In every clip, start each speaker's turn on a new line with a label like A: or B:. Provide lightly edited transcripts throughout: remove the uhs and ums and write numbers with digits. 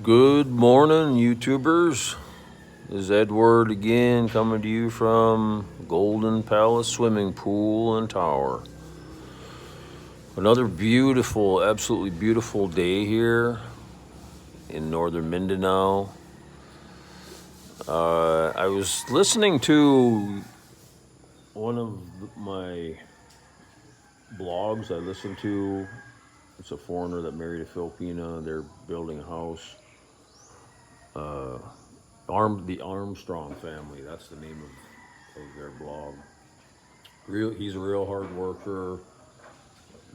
A: Good morning, YouTubers. This is Edward again, coming to you from Golden Palace Swimming Pool and Tower. Another beautiful, absolutely beautiful day here in northern Mindanao. I was listening to one of my blogs I listen to. It's a foreigner that married a Filipina. They're building a house. The Armstrong family. That's the name of their blog. He's a real hard worker.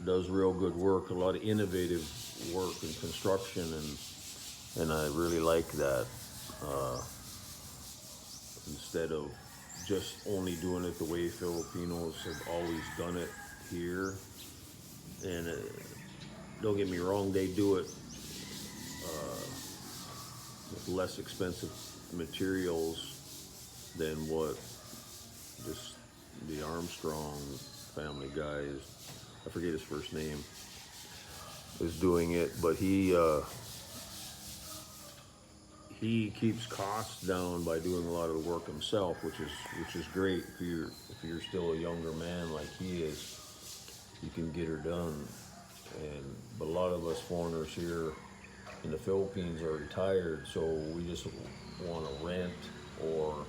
A: Does real good work. A lot of innovative work in construction, and I really like that. Instead of just only doing it the way Filipinos have always done it here, and don't get me wrong, they do it with less expensive materials than what just the Armstrong family guy is. I forget his first name. Is doing it, but he keeps costs down by doing a lot of the work himself, which is great. If you're still a younger man like he is, you can get her done. But a lot of us foreigners here in the Philippines are retired, so we just want to rent or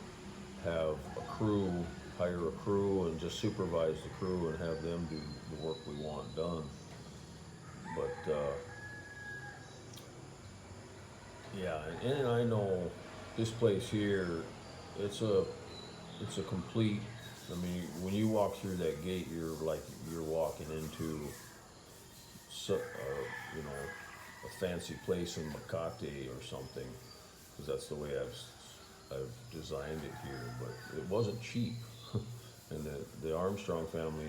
A: have a crew, hire a crew, and just supervise the crew and have them do the work we want done. But yeah, and I know this place here, it's a it's a complete. I mean, when you walk through that gate, you're walking into you know, a fancy place in Makati or something, because that's the way I've designed it here. But it wasn't cheap, and the Armstrong family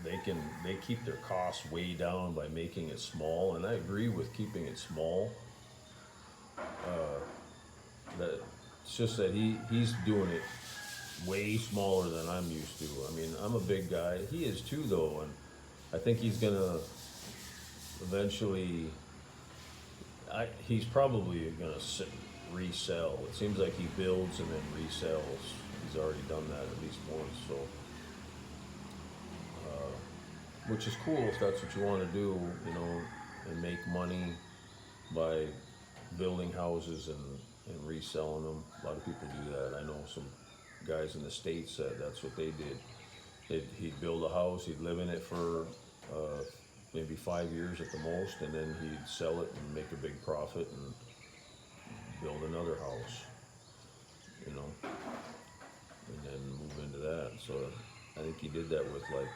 A: they keep their costs way down by making it small, and I agree with keeping it small. That it's just that he's doing it way smaller than I'm used to. I mean, I'm a big guy. He is too, though, and I think he's gonna eventually. He's probably gonna resell. It seems like he builds and then resells. He's already done that at least once, so which is cool if that's what you want to do, and make money by building houses and reselling them. A lot of people do that. I know some guys in the States that that's what they did. He'd build a house, he'd live in it for maybe 5 years at the most, and then he'd sell it and make a big profit and build another house, and then move into that. So I think he did that with like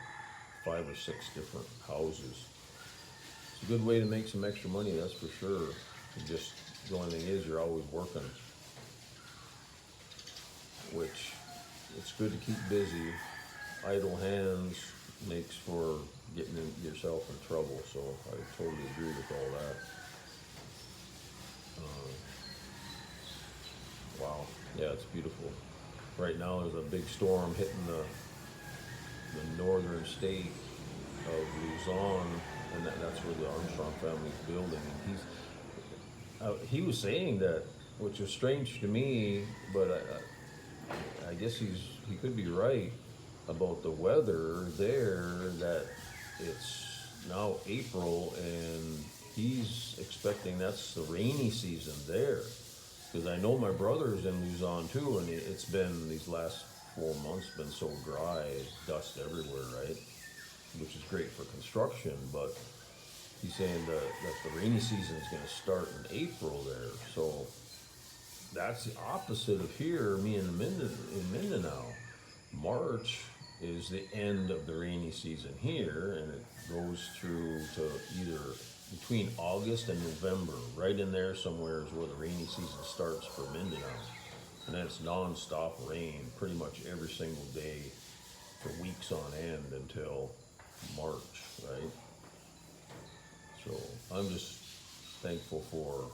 A: 5 or 6 different houses. It's a good way to make some extra money, that's for sure. Just the only thing is you're always working, which it's good to keep busy. Idle hands makes for getting yourself in trouble. So I totally agree with all that. Wow, yeah, it's beautiful. Right now there's a big storm hitting the northern state of Luzon, and that's where the Armstrong family's building. And he was saying that, which is strange to me, but I guess he could be right about the weather there. That it's now April, and he's expecting that's the rainy season there. Because I know my brother's in Luzon too, and it's been these last 4 months been so dry, dust everywhere, right? Which is great for construction, but he's saying that the rainy season is going to start in April there. So that's the opposite of here, me in Mindanao. March is the end of the rainy season here, and it goes through to either between August and November. Right in there somewhere is where the rainy season starts for Mindanao. And then it's non-stop rain pretty much every single day for weeks on end until March, right? So I'm just thankful for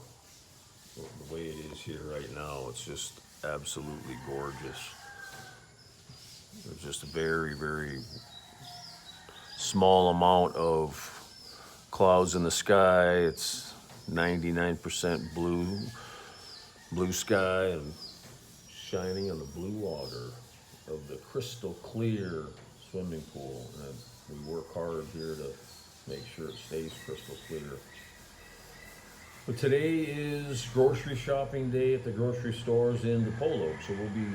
A: the way it is here right now. It's just absolutely gorgeous. There's just a very, very small amount of clouds in the sky. It's 99% blue sky and shining on the blue water of the crystal clear swimming pool. And we work hard here to make sure it stays crystal clear. But today is grocery shopping day at the grocery stores in DePolo. So we'll be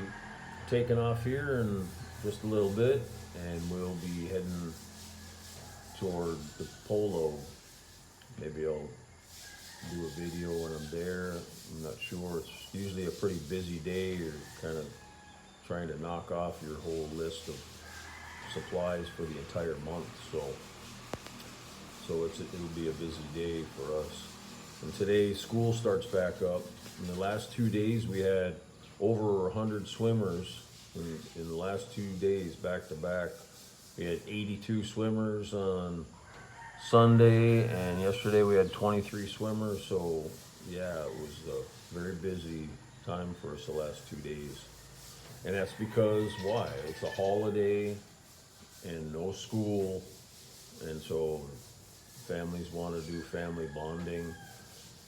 A: taking off here in just a little bit, and we'll be heading toward DePolo. Maybe I'll do a video when I'm there. I'm not sure. It's usually a pretty busy day. You're kind of trying to knock off your whole list of supplies for the entire month. So it'll be a busy day for us. And today school starts back up. In the last 2 days we had over 100 swimmers in the last 2 days back to back. We had 82 swimmers on Sunday, and yesterday we had 23 swimmers. So yeah, it was a very busy time for us the last 2 days. And that's because why? It's a holiday and no school, and so families want to do family bonding.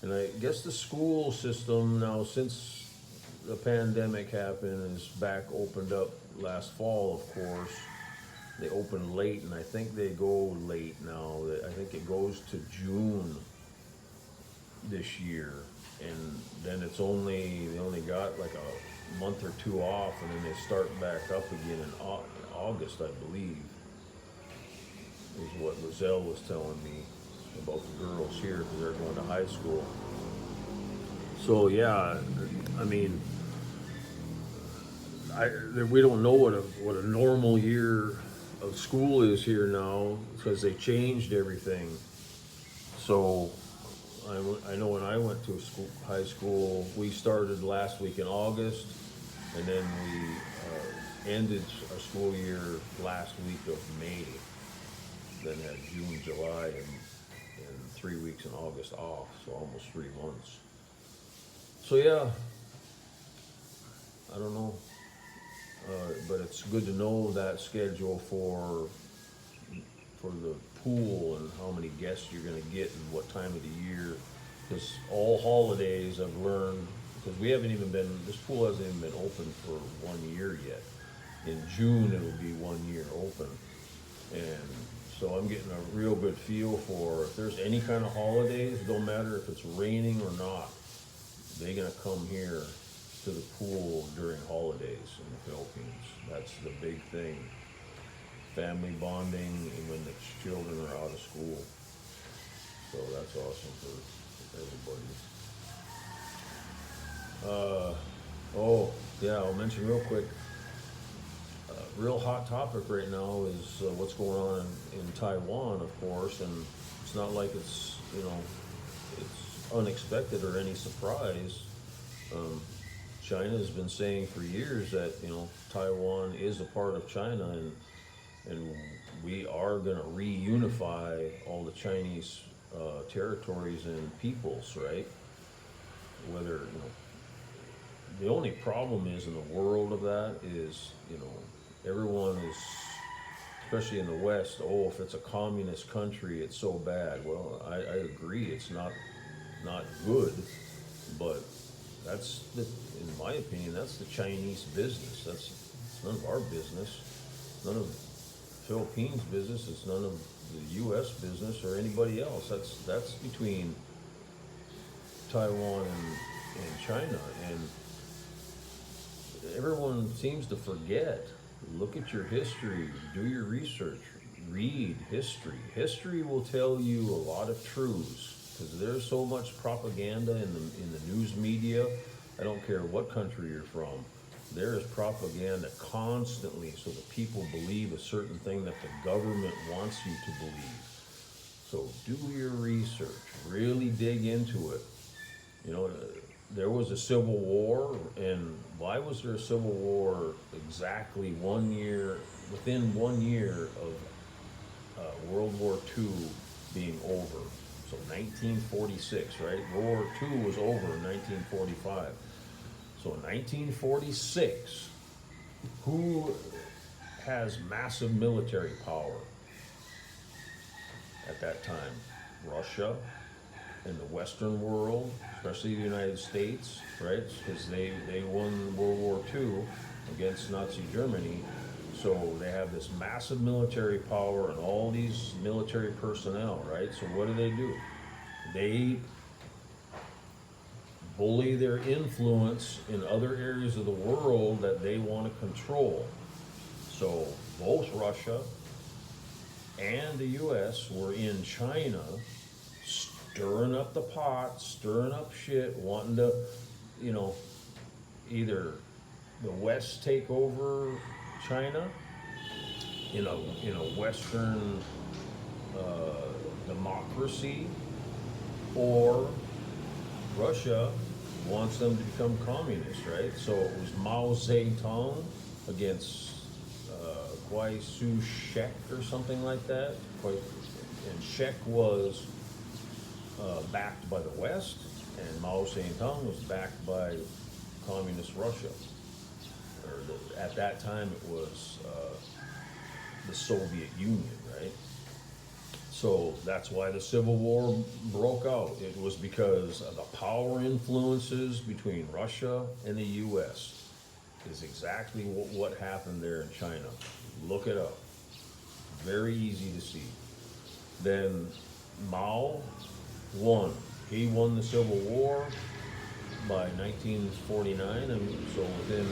A: And I guess the school system now, since the pandemic happened, is back opened up last fall, of course. They opened late, and I think they go late now. I think it goes to June this year, and then they only got like a month or two off, and then they start back up again in August, I believe, is what Lizelle was telling me about the girls here, because they're going to high school. So yeah, I mean, we don't know what a normal year of school is here now, because they changed everything. So I know when I went to high school, we started last week in August, and then we ended our school year last week of May. Then had June, July, and 3 weeks in August off, so almost 3 months. So yeah, I don't know, but it's good to know that schedule for the pool and how many guests you're going to get and what time of the year. Because all holidays, I've learned, because this pool hasn't even been open for 1 year yet. In June it'll be 1 year open, and so I'm getting a real good feel for if there's any kind of holidays, don't matter if it's raining or not, they're gonna come here to the pool during holidays in the Philippines. That's the big thing. Family bonding and when the children are out of school. So that's awesome for everybody. Oh yeah, I'll mention real quick. Real hot topic right now is what's going on in Taiwan, of course, and it's not like it's unexpected or any surprise. China has been saying for years that Taiwan is a part of China, and we are going to reunify all the Chinese territories and peoples, right? Whether the only problem is in the world of that is everyone is, especially in the West, if it's a communist country, it's so bad. Well, I agree, it's not good, but in my opinion, that's the Chinese business. It's none of our business, none of Philippines business, it's none of the U.S. business or anybody else. That's between Taiwan and China, and everyone seems to forget. Look at your history, do your research, read history. History will tell you a lot of truths, because there's so much propaganda in the news media. I don't care what country you're from. There is propaganda constantly, so that people believe a certain thing that the government wants you to believe. So do your research, really dig into it. There was a civil war, and why was there a civil war exactly 1 year, within 1 year of World War II being over? So 1946, right? World War II was over in 1945. So in 1946, who has massive military power at that time? Russia, in the Western world, especially the United States, right? Because they won World War II against Nazi Germany. So they have this massive military power and all these military personnel, right? So what do? They bully their influence in other areas of the world that they want to control. So both Russia and the US were in China, stirring up the pot, stirring up shit, wanting to, you know, either the West take over China in a Western democracy, or Russia wants them to become communist, right? So it was Mao Zedong against Kwai Su Shek or something like that. And Shek was backed by the West, and Mao Zedong was backed by communist Russia. At that time, it was the Soviet Union, right? So that's why the Civil War broke out. It was because of the power influences between Russia and the US is exactly what happened there in China. Look it up. Very easy to see. Then Mao won. He won the Civil War by 1949, and so within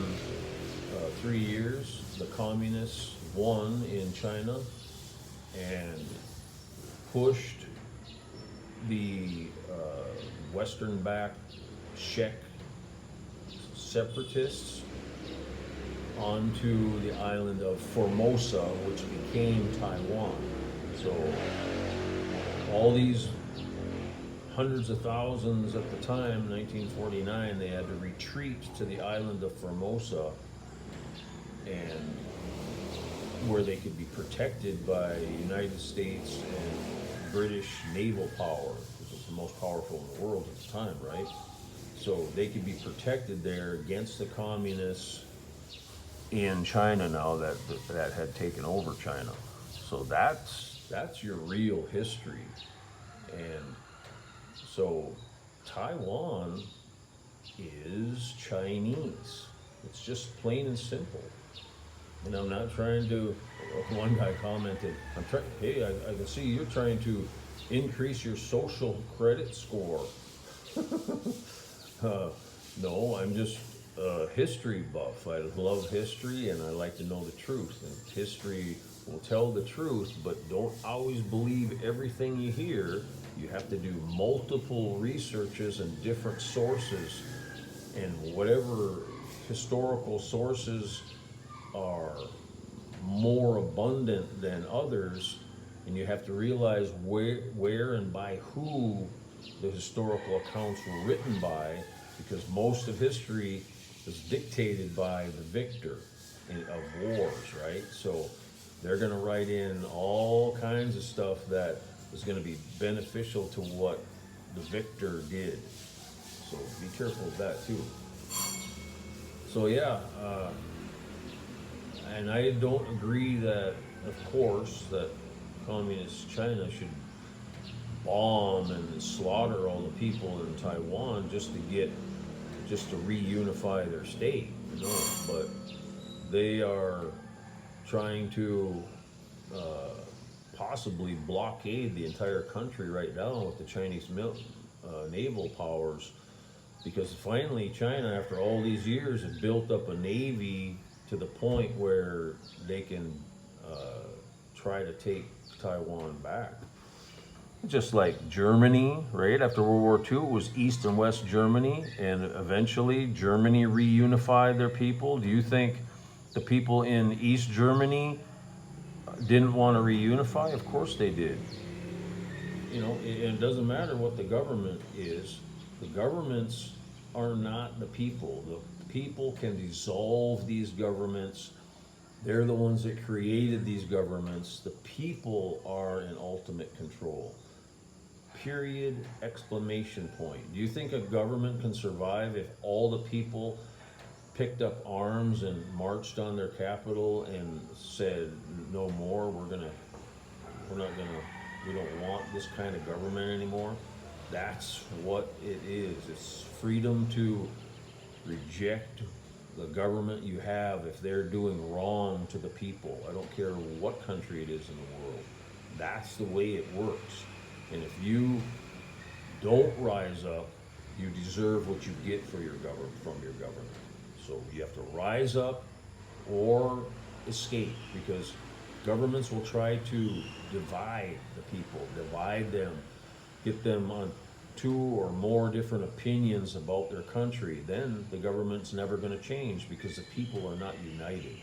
A: 3 years, the communists won in China and pushed the Western-backed Czech separatists onto the island of Formosa, which became Taiwan. So all these hundreds of thousands at the time, 1949, they had to retreat to the island of Formosa, and where they could be protected by United States and British naval power, which was the most powerful in the world at the time, right? So they could be protected there against the communists in China now that had taken over China. So that's your real history. And so Taiwan is Chinese. It's just plain and simple. And I'm not trying to, one guy commented, hey, I can see you're trying to increase your social credit score. No, I'm just a history buff. I love history and I like to know the truth. And history will tell the truth, but don't always believe everything you hear. You have to do multiple researches and different sources, and whatever historical sources are more abundant than others, and you have to realize where and by who the historical accounts were written by, because most of history is dictated by the victor of wars, right? So they're going to write in all kinds of stuff that is going to be beneficial to what the victor did. So be careful of that too. So yeah, and I don't agree that, of course, that communist China should bomb and slaughter all the people in Taiwan just to reunify their state. No, but they are trying to possibly blockade the entire country right now with the Chinese naval powers, because finally China, after all these years, has built up a navy to the point where they can try to take Taiwan back. Just like Germany, right? After World War II, it was East and West Germany, and eventually Germany reunified their people. Do you think the people in East Germany didn't want to reunify? Of course they did. You know, it doesn't matter what the government is. The governments are not the people. The people can dissolve these governments. They're the ones that created these governments. The people are in ultimate control. Period, exclamation point. Do you think a government can survive if all the people picked up arms and marched on their capital and said, no more, we don't want this kind of government anymore? That's what it is. It's freedom to reject the government you have if they're doing wrong to the people. I don't care what country it is in the world. That's the way it works. And if you don't rise up, you deserve what you get for your government from your government. So you have to rise up or escape, because governments will try to divide the people, divide them, get them on two or more different opinions about their country. Then the government's never going to change because the people are not united.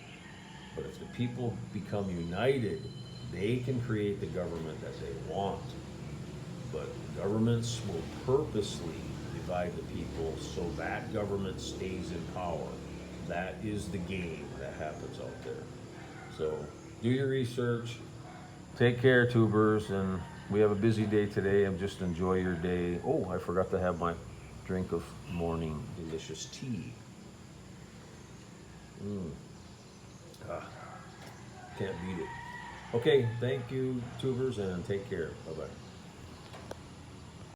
A: But if the people become united, they can create the government that they want. But governments will purposely divide the people so that government stays in power. That is the game that happens out there. So do your research. Take care, tubers, and we have a busy day today, and just enjoy your day. Oh, I forgot to have my drink of morning delicious tea. Ah, can't beat it. Okay, thank you, tubers, and take care. Bye-bye.